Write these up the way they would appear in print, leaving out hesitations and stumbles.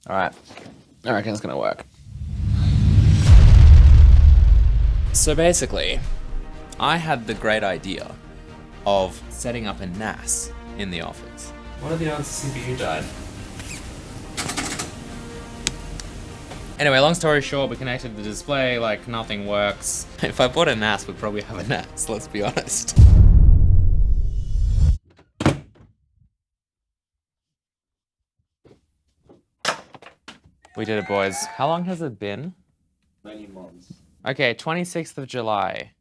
All right, I reckon it's gonna work. So basically, I had the great idea of setting up a NAS in the office. What if the other CPU died? Anyway, long story short, we connected the display, like nothing works. If I bought a NAS, we'd probably have a NAS, let's be honest. We did it, boys. How long has it been? 90 months. Okay, 26th of July.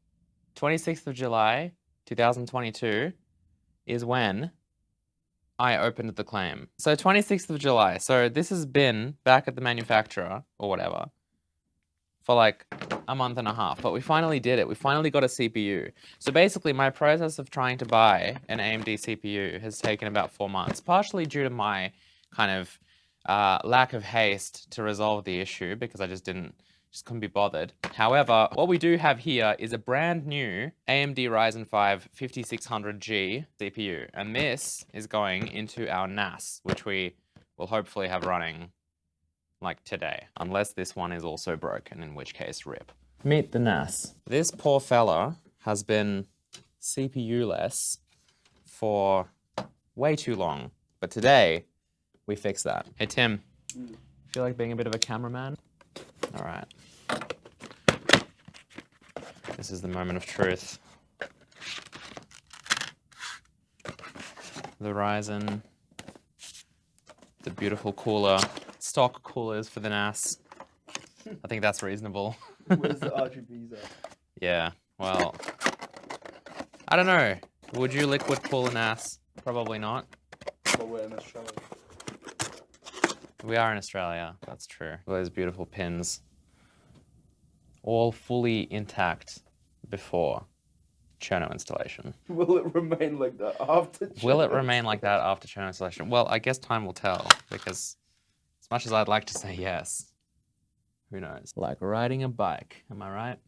26th of July, 2022 is when I opened the claim. So 26th of July. So this has been back at the manufacturer or whatever for like a month and a half, but we finally did it. We finally got a CPU. So basically my process of trying to buy an AMD CPU has taken about 4 months, partially due to my kind of lack of haste to resolve the issue because I just couldn't be bothered. However, what we do have here is a brand new AMD Ryzen 5 5600G CPU, and this is going into our NAS, which we will hopefully have running like today, unless this one is also broken, in which case rip. Meet the NAS. This poor fella has been CPU-less for way too long, but today we fix that. Hey Tim, feel like being a bit of a cameraman? All right. This is the moment of truth. The Ryzen, the beautiful cooler, stock coolers for the NAS. I think that's reasonable. Where's the RGBs at? Yeah, well, I don't know. Would you liquid cool a NAS? Probably not. But we're in Australia. We are in Australia, that's true. Those beautiful pins. All fully intact before Cherno installation. Will it remain like that after Cherno? Will it remain like that after Cherno installation? Well, I guess time will tell, because as much as I'd like to say yes, who knows? Like riding a bike, am I right?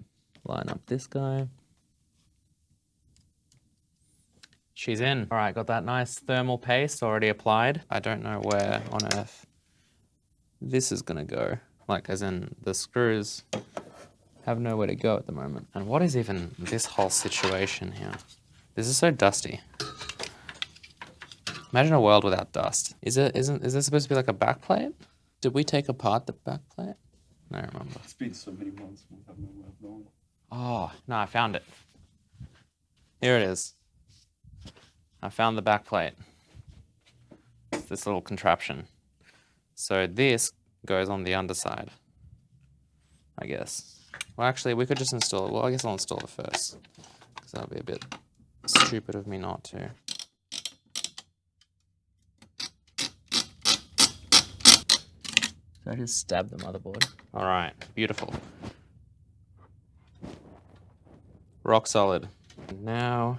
Line up this guy. She's in. All right, got that nice thermal paste already applied. I don't know where on earth this is gonna go. Like, as in the screws have nowhere to go at the moment. And what is even this whole situation here? This is so dusty. Imagine a world without dust. Is this supposed to be like a backplate? Did we take apart the backplate? I don't remember. It's been so many months, we have no way of knowing. Oh, no, I found it. Here it is. I found the backplate. It's this little contraption. So this goes on the underside, I guess. Well, actually, we could just install it. Well, I guess I'll install it first, because that would be a bit stupid of me not to. Did I just stab the motherboard? All right, beautiful. Rock solid. And now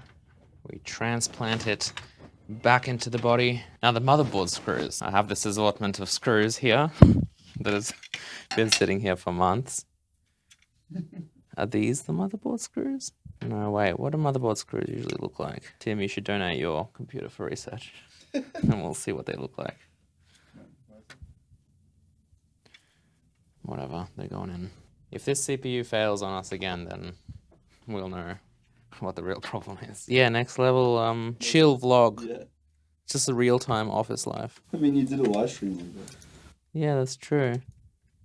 we transplant it back into the body. Now the motherboard screws. I have this assortment of screws here that has been sitting here for months. Are these the motherboard screws? No, wait, what do motherboard screws usually look like? Tim, you should donate your computer for research and we'll see what they look like. Whatever, they're going in. If this CPU fails on us again, then we'll know what the real problem is. Yeah, next level chill vlog. Yeah. Just a real-time office life. I mean, you did a live stream of it. Yeah, that's true.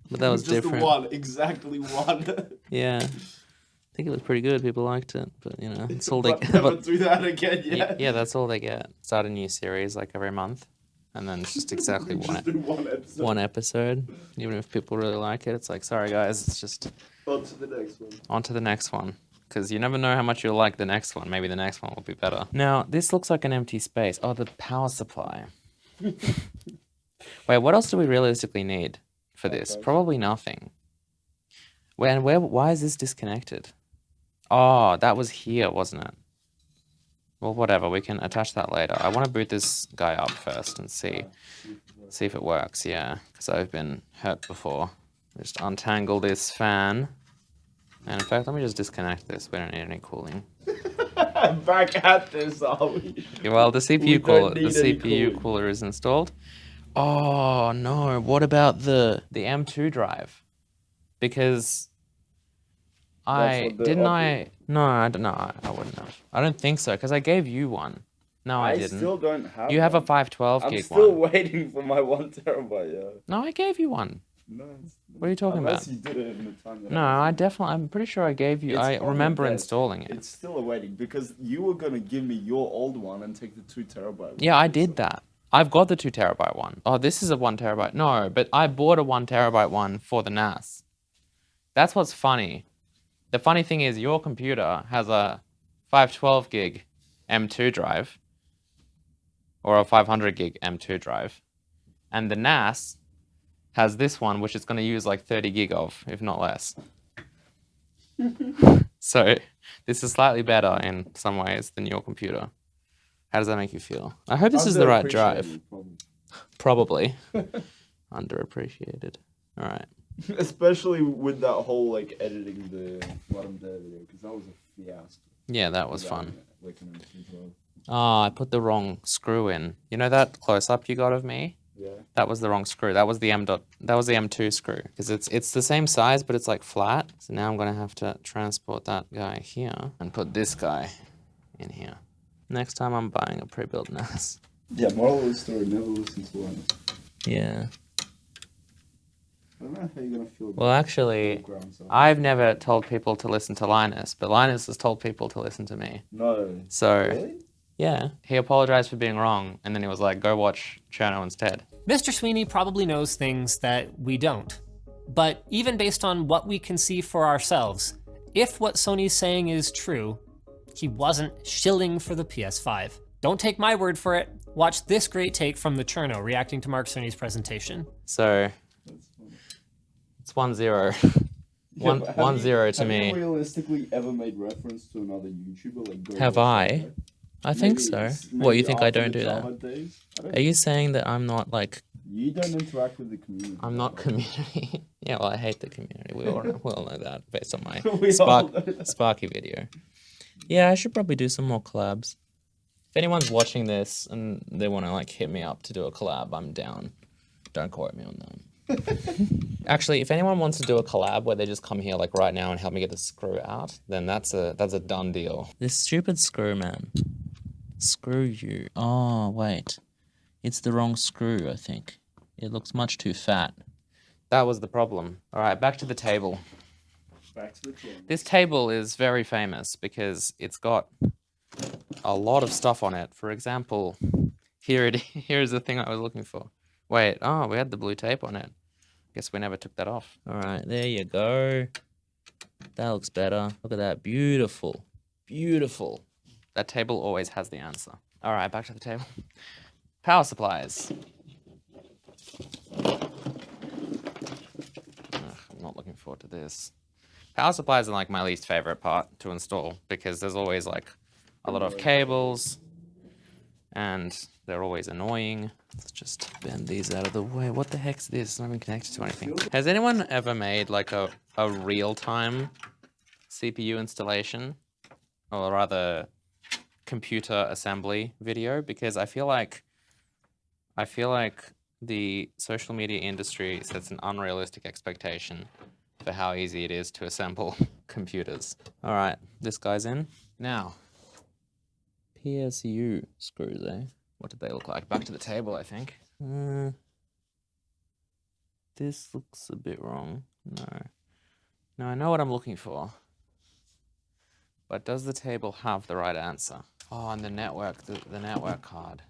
But that was just different. One, exactly one. Yeah. I think it was pretty good. People liked it, but you know, it's all they get. Never do that again, yeah. Yeah, that's all they get. Start a new series like every month, and then it's just exactly one episode. Even if people really like it, it's like, sorry guys, it's just on to the next one. On to the next one. Because you never know how much you'll like the next one. Maybe the next one will be better. Now, this looks like an empty space. Oh, the power supply. Wait, what else do we realistically need for this? Probably nothing. Why is this disconnected? Oh, that was here, wasn't it? Well, whatever, we can attach that later. I want to boot this guy up first and see if it works, yeah. Because I've been hurt before. Just untangle this fan. And in fact, let me just disconnect this. We don't need any cooling. Back at this, are we? Well, the CPU cooler is installed. Oh no, what about the M2 drive? Because That's what the didn't upper- no, I don't know. I wouldn't have. I don't think so because I gave you one. No, I didn't. still don't have You have a one. 512 I'm gig still one. waiting for my 1 terabyte, yeah. No, I gave you one. No, What are you talking unless about? you did it in the time that No, I'm pretty sure I gave you. It's I on the remember desk. installing it. It's still awaiting because you were gonna give me your old one and take the 2 terabyte one. Yeah, I did that. I've got the 2 terabyte one. Oh, this is a 1 terabyte. No, but I bought a 1 terabyte one for the NAS. That's what's funny. The funny thing is your computer has a 512 gig M2 drive or a 500 gig M2 drive. And the NAS has this one, which it's going to use like 30 gig of, if not less. So this is slightly better in some ways than your computer. How does that make you feel? I hope this is the right drive. Probably. Underappreciated. All right. Especially with that whole like editing the bottom there video because that was a fiasco. Yeah, that was fun. Like an M2 drive. Oh, I put the wrong screw in. You know that close-up you got of me? Yeah. That was the wrong screw. That was the M2 screw because it's the same size but it's like flat. So now I'm gonna have to transport that guy here and put this guy in here. Next time I'm buying a pre-built NAS. Yeah, moral of the story, never listen to one. Yeah. I don't know how you're gonna feel. Well, actually, I've never told people to listen to Linus, but Linus has told people to listen to me. No. So, really? Yeah, he apologized for being wrong, and then he was like, go watch Cherno instead. Mr. Sweeney probably knows things that we don't. But even based on what we can see for ourselves, if what Sony's saying is true, he wasn't shilling for the PS5. Don't take my word for it. Watch this great take from the Cherno reacting to Mark Cerny's presentation. So, it's 1-0. Yeah, 1-0 to me. Have you realistically ever made reference to another YouTuber? Like, have I? I think so. What, you think I don't do that? Are you saying that I'm not like... You don't interact with the community. I'm not community. Yeah, well, I hate the community. We all know that based on my Sparky video. Yeah, I should probably do some more collabs. If anyone's watching this and they want to like hit me up to do a collab, I'm down. Don't quote me on that. Actually, if anyone wants to do a collab where they just come here like right now and help me get the screw out, then that's a done deal. This stupid screw, man. Screw you. Oh, wait. It's the wrong screw, I think. It looks much too fat. That was the problem. All right, back to the table. Back to the table. This table is very famous because it's got a lot of stuff on it. For example, here's the thing I was looking for. Wait, oh, we had the blue tape on it. Guess we never took that off. All right, there you go. That looks better. Look at that, beautiful, beautiful. That table always has the answer. All right, back to the table. Power supplies. Ugh, I'm not looking forward to this. Power supplies are like my least favorite part to install because there's always like a lot of cables and they're always annoying. Let's just bend these out of the way. What the heck's this? It's not even connected to anything. Has anyone ever made like a real-time CPU installation? Or rather, computer assembly video? Because I feel like the social media industry sets an unrealistic expectation for how easy it is to assemble computers. All right, this guy's in. Now, PSU screws, eh? What did they look like? Back to the table, I think. This looks a bit wrong. No, I know what I'm looking for. But does the table have the right answer? Oh, and the network card.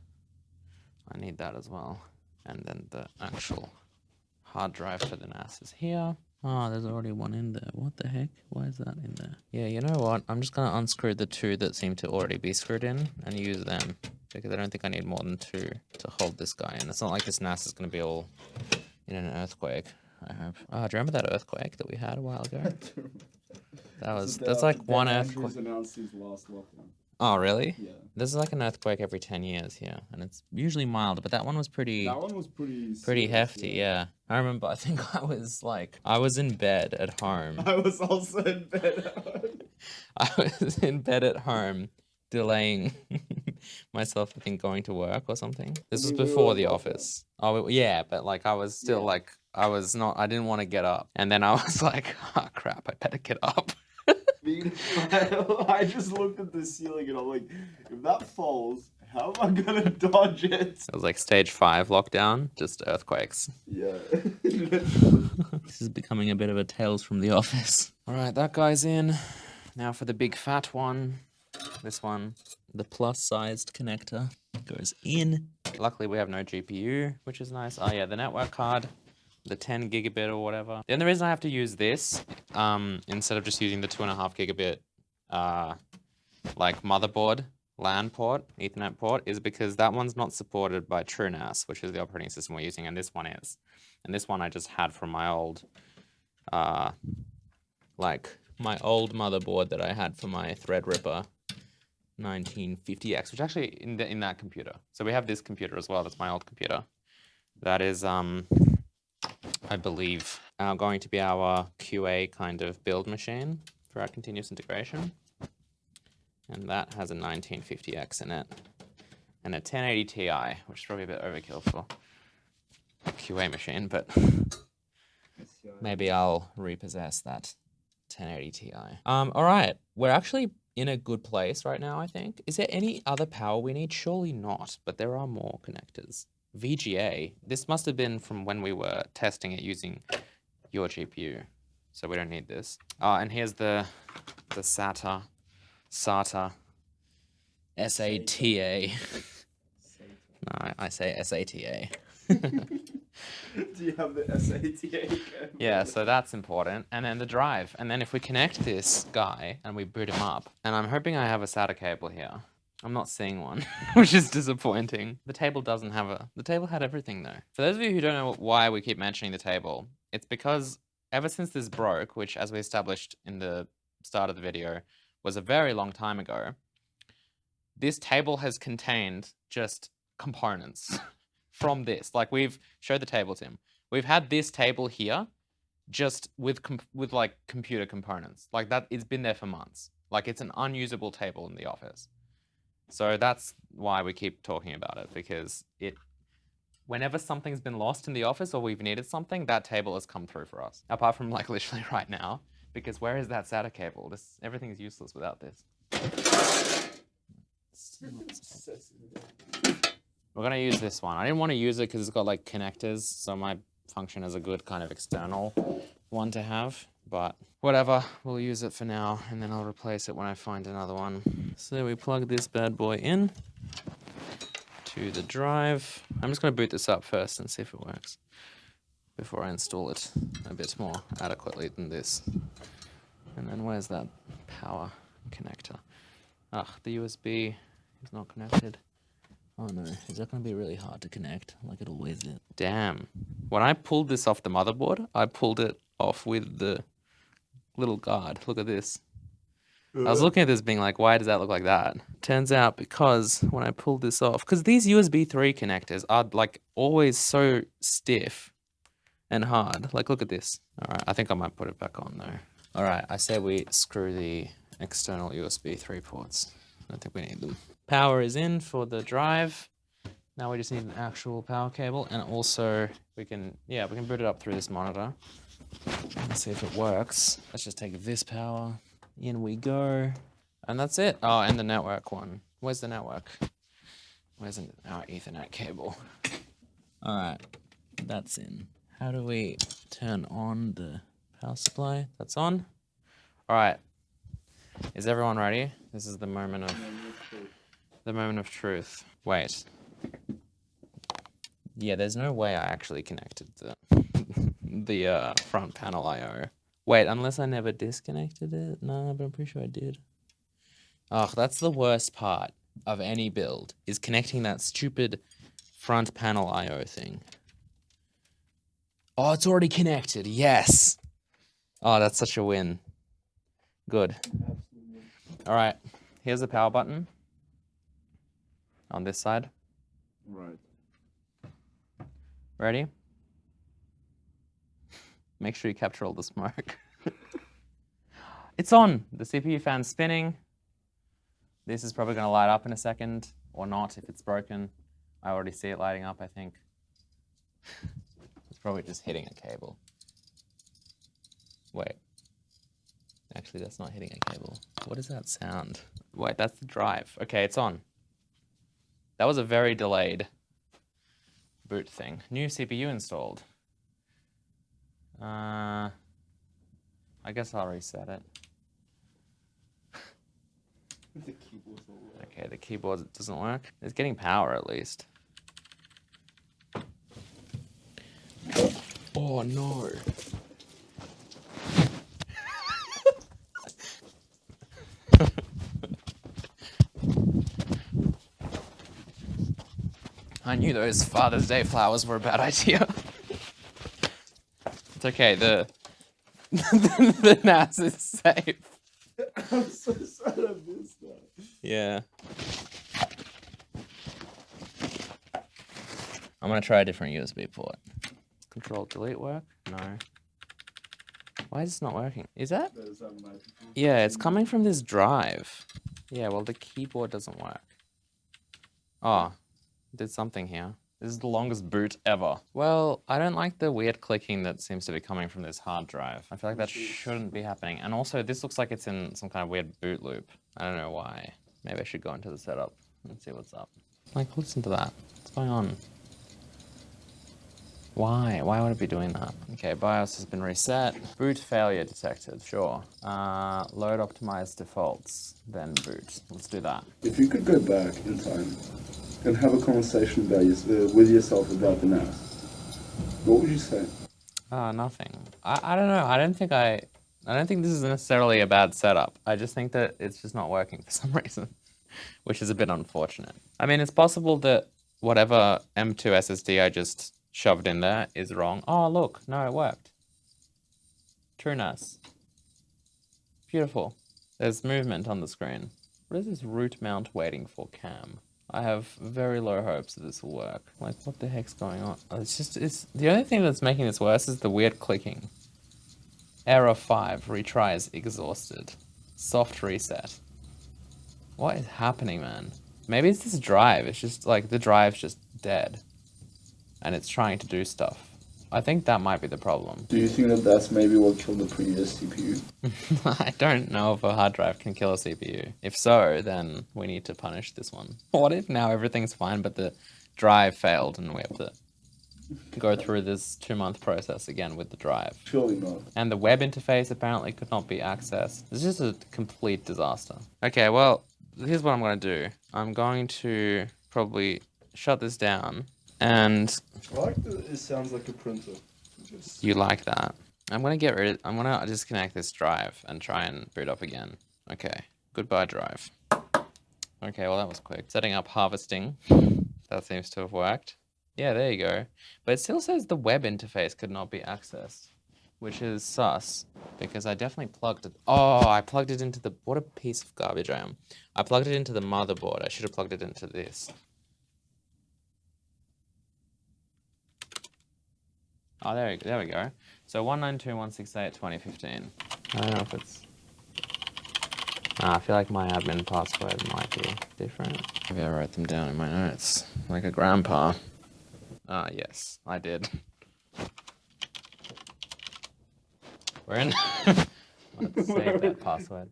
I need that as well. And then the actual hard drive for the NAS is here. Oh, there's already one in there. What the heck? Why is that in there? Yeah, you know what? I'm just gonna unscrew the two that seem to already be screwed in and use them because I don't think I need more than two to hold this guy in. It's not like this NAS is gonna be all in an earthquake, I hope. Oh, do you remember that earthquake that we had a while ago? That's like one earthquake. Announced his last lockdown. Oh, really? Yeah. There's like an earthquake every 10 years here, and it's usually mild, but that one was pretty... That one was pretty serious, hefty, yeah. I remember, I think I was in bed at home. I was also in bed at home. I was in bed at home, delaying myself, I think, going to work or something. This was We were before on the Office. office. Oh, yeah, but like I was still Yeah. like, I didn't want to get up. And then I was like, oh crap, I better get up. Meanwhile, I just looked at the ceiling and I'm like, if that falls, how am I gonna dodge it? It was like stage 5 lockdown, just earthquakes. Yeah. This is becoming a bit of a Tales from the Office. All right, that guy's in. Now for the big fat one. This one, the plus-sized connector goes in. Luckily, we have no GPU, which is nice. Oh yeah, the network card, the 10 gigabit or whatever. The only reason I have to use this, instead of just using the 2.5 gigabit, like motherboard LAN port, Ethernet port, is because that one's not supported by TrueNAS, which is the operating system we're using, and this one is. And this one I just had from my old, my old motherboard that I had for my Threadripper 1950X, which actually in that computer. So we have this computer as well. That's my old computer. That is, I believe, going to be our QA kind of build machine for our continuous integration. And that has a 1950X in it. And a 1080 Ti, which is probably a bit overkill for a QA machine, but maybe I'll repossess that 1080 Ti. All right, we're actually in a good place right now, I think. Is there any other power we need? Surely not, but there are more connectors. VGA, this must have been from when we were testing it using your GPU, so we don't need this. And here's the SATA, SATA, SATA. No, I say SATA. Do you have the SATA? Yeah, so that's important. And then the drive. And then if we connect this guy and we boot him up, and I'm hoping I have a SATA cable here. I'm not seeing one, which is disappointing. The table doesn't have the table had everything though. For those of you who don't know why we keep mentioning the table, it's because ever since this broke, which as we established in the start of the video, was a very long time ago, this table has contained just components from this. Like we've showed the table, Tim. We've had this table here just with like computer components. Like that, it's been there for months. Like it's an unusable table in the office. So that's why we keep talking about it, because whenever something's been lost in the office or we've needed something, that table has come through for us. Apart from like literally right now, because where is that SATA cable? Everything is useless without this. We're gonna use this one. I didn't want to use it because it's got like connectors, so my function is a good kind of external one to have, but whatever, we'll use it for now, and then I'll replace it when I find another one. So we plug this bad boy in to the drive. I'm just gonna boot this up first and see if it works before I install it a bit more adequately than this. And then where's that power connector? The USB is not connected. Oh no, is that going to be really hard to connect, like it always is? Damn. When I pulled this off the motherboard, I pulled it off with the little guard. Look at this. I was looking at this being like, why does that look like that? Turns out because when I pulled this off, because these USB 3 connectors are like always so stiff and hard. Like, look at this. All right, I think I might put it back on though. All right, I say we screw the external USB 3 ports. I don't think we need them. Power is in for the drive. Now we just need an actual power cable, and also we can boot it up through this monitor. Let's see if it works. Let's just take this power. In we go. And that's it. Oh, and the network one. Where's the network? Where's our Ethernet cable? All right, that's in. How do we turn on the power supply? That's on. All right. Is everyone ready? This is the moment of truth. Wait. Yeah, there's no way I actually connected the front panel I/O. Wait, unless I never disconnected it? No, but I'm pretty sure I did. Oh, that's the worst part of any build, is connecting that stupid front panel I/O thing. Oh, it's already connected. Yes. Oh, that's such a win. Good. All right, here's the power button on this side. Right. Ready? Make sure you capture all the smoke. It's on. The CPU fan's spinning. This is probably going to light up in a second. Or not, if it's broken. I already see it lighting up, I think. It's probably just hitting a cable. Wait. Actually, that's not hitting a cable. What is that sound? Wait, that's the drive. Okay, it's on. That was a very delayed boot thing. New CPU installed. I guess I'll reset it. The keyboard's not working. Okay, the keyboard doesn't work. It's getting power at least. Oh no. I knew those Father's Day flowers were a bad idea. It's okay, the NAS is safe. I'm so sad I missed that. Yeah. I'm gonna try a different USB port. Control delete work? No. Why is this not working? Is that? Yeah, it's coming from this drive. Yeah, well the keyboard doesn't work. Oh, did something here. This is the longest boot ever. Well, I don't like the weird clicking that seems to be coming from this hard drive. I feel like that shouldn't be happening. And also, this looks like it's in some kind of weird boot loop. I don't know why. Maybe I should go into the setup and see what's up. Like, listen to that. What's going on? Why? Why would it be doing that? Okay, BIOS has been reset. Boot failure detected, sure. Load optimized defaults, then boot. Let's do that. If you could go back in time and have a conversation about with yourself about the NAS, what would you say? Nothing. I don't know. I don't think this is necessarily a bad setup. I just think that it's just not working for some reason, which is a bit unfortunate. I mean, it's possible that whatever M2 SSD I just shoved in there is wrong. Oh, look. No, it worked. TrueNAS. Beautiful. There's movement on the screen. What is this root mount waiting for cam? I have very low hopes that this will work. Like, what the heck's going on? It's the only thing that's making this worse is the weird clicking. Error 5, retries exhausted. Soft reset. What is happening, man? Maybe it's this drive. It's just like the drive's just dead. And it's trying to do stuff. I think that might be the problem. Do you think that that's maybe what killed the previous CPU? I don't know if a hard drive can kill a CPU. If so, then we need to punish this one. What if now everything's fine, but the drive failed and we have to go through this 2-month process again with the drive? Surely not. And the web interface apparently could not be accessed. It's just a complete disaster. Okay, well, here's what I'm going to do. I'm going to probably shut this down. And I like that it sounds like a printer. You like that. I'm gonna disconnect this drive and try and boot up again. Okay, goodbye drive. Okay, well that was quick. Setting up harvesting. That seems to have worked. Yeah, there you go. But it still says the web interface could not be accessed, which is sus, because I definitely plugged it. Oh, I plugged it into the, what a piece of garbage I am. I plugged it into the motherboard. I should have plugged it into this. Oh, there we go. So 192.168.2015. I don't know if it's... I feel like my admin password might be different. Maybe I wrote them down in my notes, like a grandpa. Yes, I did. We're in. Let's save that password.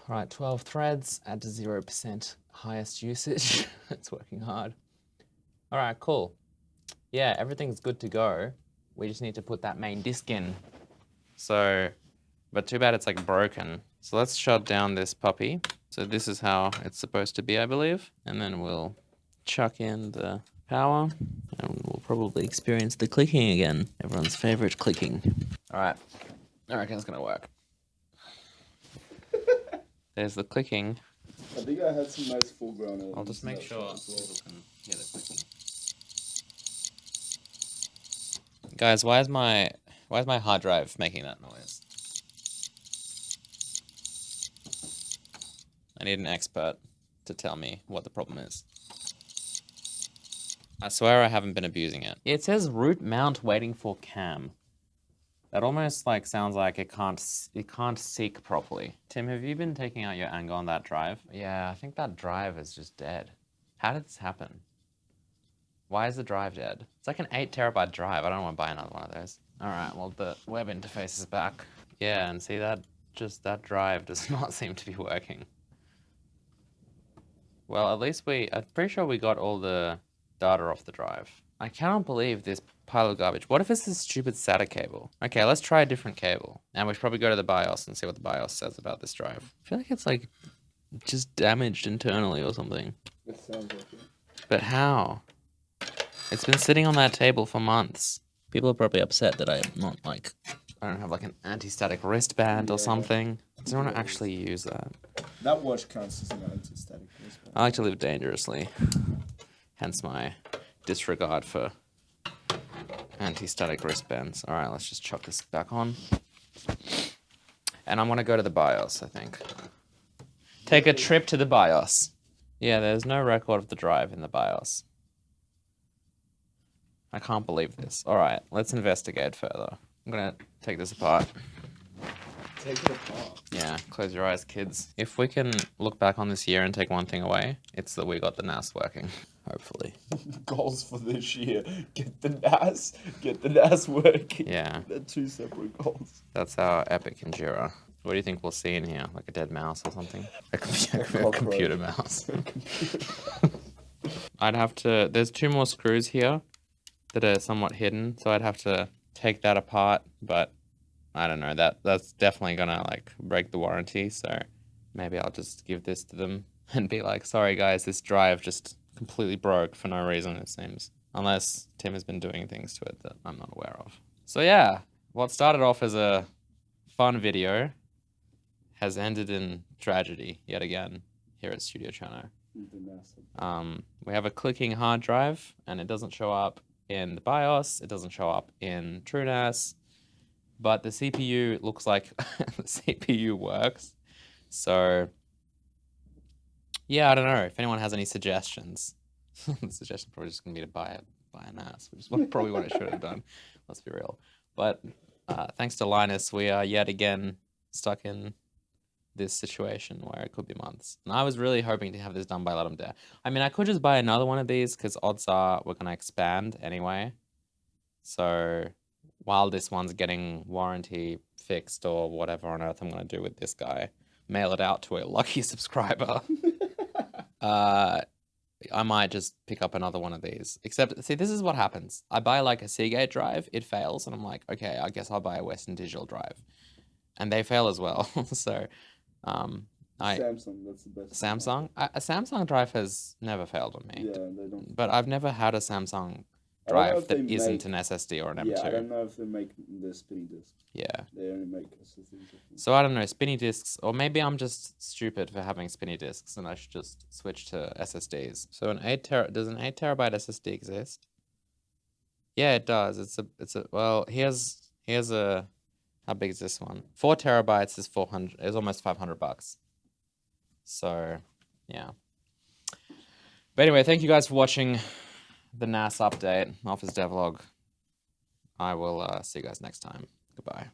Alright, 12 threads, add to 0% highest usage. It's working hard. Alright, cool. Yeah, everything's good to go. We just need to put that main disk in. So, but too bad it's like broken. So let's shut down this puppy. So this is how it's supposed to be, I believe. And then we'll chuck in the power and we'll probably experience the clicking again. Everyone's favorite clicking. All right, I reckon it's gonna work. There's the clicking. I think I had some nice foreground. I'll just make sure people can hear the clicking. Guys, why is my hard drive making that noise? I need an expert to tell me what the problem is. I swear I haven't been abusing it. It says root mount waiting for cam. That almost like sounds like it can't seek properly. Tim, have you been taking out your anger on that drive? Yeah, I think that drive is just dead. How did this happen? Why is the drive dead? It's like an 8 terabyte drive. I don't want to buy another one of those. All right, well, the web interface is back. Yeah, and see that drive does not seem to be working. Well, at least I'm pretty sure we got all the data off the drive. I cannot believe this pile of garbage. What if it's this stupid SATA cable? Okay, let's try a different cable. And we should probably go to the BIOS and see what the BIOS says about this drive. I feel like it's like just damaged internally or something. It sounds like it. But how? It's been sitting on that table for months. People are probably upset that I don't have like an anti-static wristband or something. I don't want to actually use that. That watch counts as an anti-static wristband. I like to live dangerously. Hence my disregard for anti-static wristbands. All right, let's just chuck this back on. And I'm going to go to the BIOS, I think. Take a trip to the BIOS. Yeah, there's no record of the drive in the BIOS. I can't believe this. All right, let's investigate further. I'm going to take this apart. Take it apart. Yeah, close your eyes, kids. If we can look back on this year and take one thing away, it's that we got the NAS working. Hopefully. Goals for this year: get the NAS working. Yeah. They're two separate goals. That's our epic Endura. What do you think we'll see in here? Like a dead mouse or something? A computer mouse. I'd have to... There's 2 more screws here that are somewhat hidden, so I'd have to take that apart, but I don't know. That's definitely gonna like break the warranty, so maybe I'll just give this to them and be like, sorry guys, this drive just completely broke for no reason, it seems. Unless Tim has been doing things to it that I'm not aware of. So yeah, what started off as a fun video has ended in tragedy yet again here at Studio Cherno. We have a clicking hard drive and it doesn't show up in the BIOS, it doesn't show up in TrueNAS, but the CPU looks like the CPU works. So yeah, I don't know if anyone has any suggestions. The suggestion probably just gonna be to buy a NAS, which is probably what I should have done. Let's be real. But thanks to Linus, we are yet again stuck in this situation where it could be months. And I was really hoping to have this done by Let 'em Dare. I mean, I could just buy another one of these because odds are we're gonna expand anyway. So while this one's getting warranty fixed or whatever on earth I'm gonna do with this guy, mail it out to a lucky subscriber. I might just pick up another one of these. Except, see, this is what happens. I buy like a Seagate drive, it fails, and I'm like, okay, I guess I'll buy a Western Digital drive. And they fail as well. So, Samsung, that's the best. Samsung? A Samsung drive has never failed on me. Yeah, they don't. But I've never had a Samsung I don't know drive if they that isn't make- an SSD or an M2. Yeah, I don't know if they make the spinny disc. Yeah. They only make SSDs. So I don't know, spinny disks, or maybe I'm just stupid for having spinny disks and I should just switch to SSDs. So does an 8 terabyte SSD exist? Yeah, it does. Well, here's a, how big is this one? 4 terabytes is almost $500. So, yeah. But anyway, thank you guys for watching the NAS update, Office Devlog. I will see you guys next time. Goodbye.